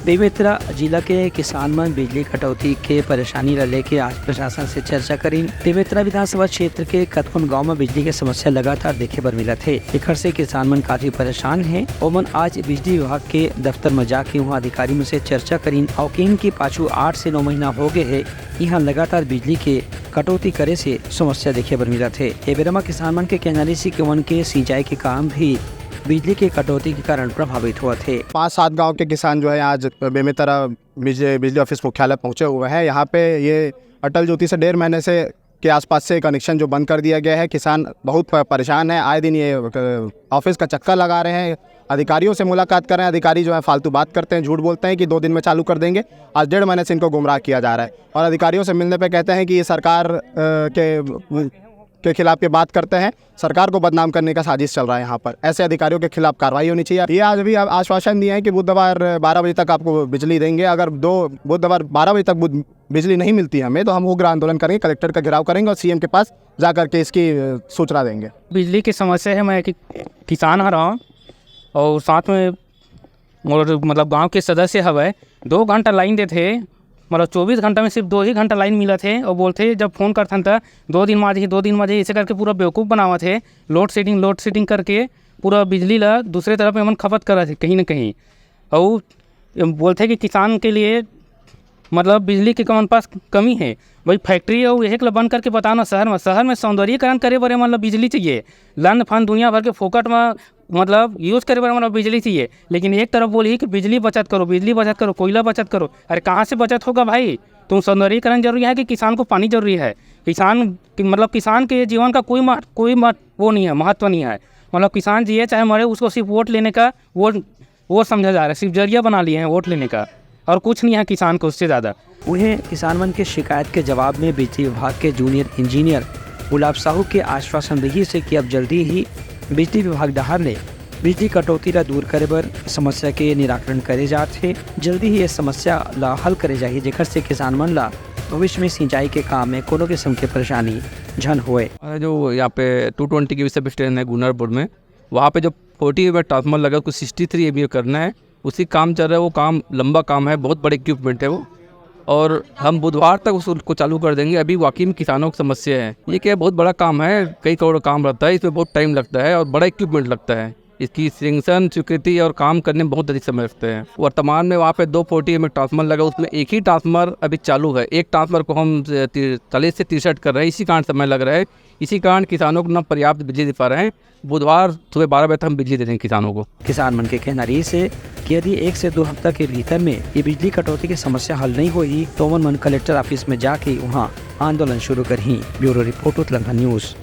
बेमेतरा जिला के किसान मन बिजली कटौती के परेशानी ला लेके आज प्रशासन से चर्चा करी। बेमेतरा विधानसभा क्षेत्र के कतकुन गांव में बिजली के समस्या लगातार देखे बर मिला थे। एकर से किसान मन काफी परेशान हैं। ओमन आज बिजली विभाग के दफ्तर में जाके वहाँ अधिकारी मन से चर्चा करीन और किन की पाछू 8 से 9 महीना हो गए है यहाँ लगातार बिजली के कटौती करे से समस्या देखे बर मिला थे। ए बेरा में किसान मन के कहनारी से वन के सिंचाई के काम भी बिजली के कटौती के कारण प्रभावित हुआ थे। 5-7 गांव के किसान जो है आज बेमेतरा बिजली ऑफिस मुख्यालय पहुंचे हुए हैं। यहाँ पे ये अटल ज्योति से 1.5 महीने से के आसपास से कनेक्शन जो बंद कर दिया गया है। किसान बहुत परेशान है। आए दिन ये ऑफिस का चक्कर लगा रहे हैं, अधिकारियों से मुलाकात कर रहे हैं। अधिकारी जो है फालतू बात करते हैं, झूठ बोलते हैं कि 2 दिन में चालू कर देंगे। आज 1.5 महीने से इनको गुमराह किया जा रहा है और अधिकारियों से मिलने पे कहते हैं कि ये सरकार के खिलाफ ये बात करते हैं, सरकार को बदनाम करने का साजिश चल रहा है। यहाँ पर ऐसे अधिकारियों के खिलाफ कार्रवाई होनी चाहिए। ये आज भी आश्वासन दिए हैं कि बुधवार 12 बजे तक आपको बिजली देंगे। अगर बुधवार 12 बजे तक बिजली नहीं मिलती हमें तो हम उग्र आंदोलन करेंगे, कलेक्टर का घेराव करेंगे और सीएम के पास जाकर के इसकी सूचना देंगे। बिजली की समस्या है। मैं किसान आ रहा हूँ और साथ में मतलब गाँव के सदस्य हवे 2 घंटा लाइन देते, मतलब 24 घंटा में सिर्फ 2 ही घंटा लाइन मिला थे और बोलते जब फ़ोन करथन तो 2 दिन में ऐसे करके पूरा बेवकूफ़ बनावा थे। लोड शेडिंग करके पूरा बिजली ला दूसरे तरफ में खपत करा थे कहीं ना कहीं। और बोलते कि किसान के लिए मतलब बिजली के कौन पास कमी है। भाई फैक्ट्री और एक बंद करके बताना शहर में सौंदर्यीकरण करे बड़े मतलब बिजली चाहिए। लन फन दुनिया भर के फोकट में मतलब यूज़ करे बड़े मतलब बिजली चाहिए। लेकिन एक तरफ बोली कि बिजली बचत करो, कोयला बचत करो। अरे कहाँ से बचत होगा भाई? तुम सौंदर्यीकरण जरूरी है कि किसान को पानी जरूरी है? किसान के जीवन का कोई वो नहीं है, महत्व नहीं है। मतलब किसान जिए चाहे मरे, उसको सिर्फ वोट लेने का वो समझा जा रहा है, सिर्फ जरिया बना लिए हैं वोट लेने का और कुछ नहीं है किसान को उससे ज़्यादा। उन्हें किसान मन के शिकायत के जवाब में बिजली विभाग के जूनियर इंजीनियर गुलाब साहू के आश्वासन रही से कि अब जल्दी ही बिजली विभाग डहार ने बिजली कटौती ला दूर करे बर समस्या के निराकरण करे जाते। जल्दी ही ये समस्या ला हल करे जाही, जेकर से किसान मन ला भविष्य में सिंचाई के काम में कोनो किस्म के परेशानी झन होए। जो यहाँ पे 220 के सब स्टेशन है गुनरपुर में, वहाँ पे जो 40 में ट्रांसफार्मर लगा उसको 63 MVA करना है। उसी काम चल रहा है। वो काम लंबा काम है, बहुत बड़े इक्विपमेंट है वो, और हम बुधवार तक उसको चालू कर देंगे। अभी वाकई में किसानों की समस्या है। ये क्या बहुत बड़ा काम है, कई करोड़ काम रहता है, इसमें बहुत टाइम लगता है और बड़ा इक्विपमेंट लगता है। इसकी सेंक्शन स्वीकृति और काम करने में बहुत अधिक समय लगता है। वर्तमान में वहाँ पे 240 में ट्रांसफार्मर लगा, उसमें एक ही ट्रांसफार्मर अभी चालू है। एक ट्रांसफार्मर को हम 40 से 63 कर रहे हैं, इसी कारण समय लग रहा है। इसी कारण किसानों को न पर्याप्त बिजली दे पा रहे हैं। बुधवार सुबह 12 बजे तक हम बिजली दे देंगे किसानों को। किसान मन के कहना रही से कि यदि 1 से 2 हफ्ता के भीतर में ये बिजली कटौती की समस्या हल नहीं हुई तो मन कलेक्टर ऑफिस में जाके वहाँ आंदोलन शुरू कर ही। Bureau report Uttarakhand news.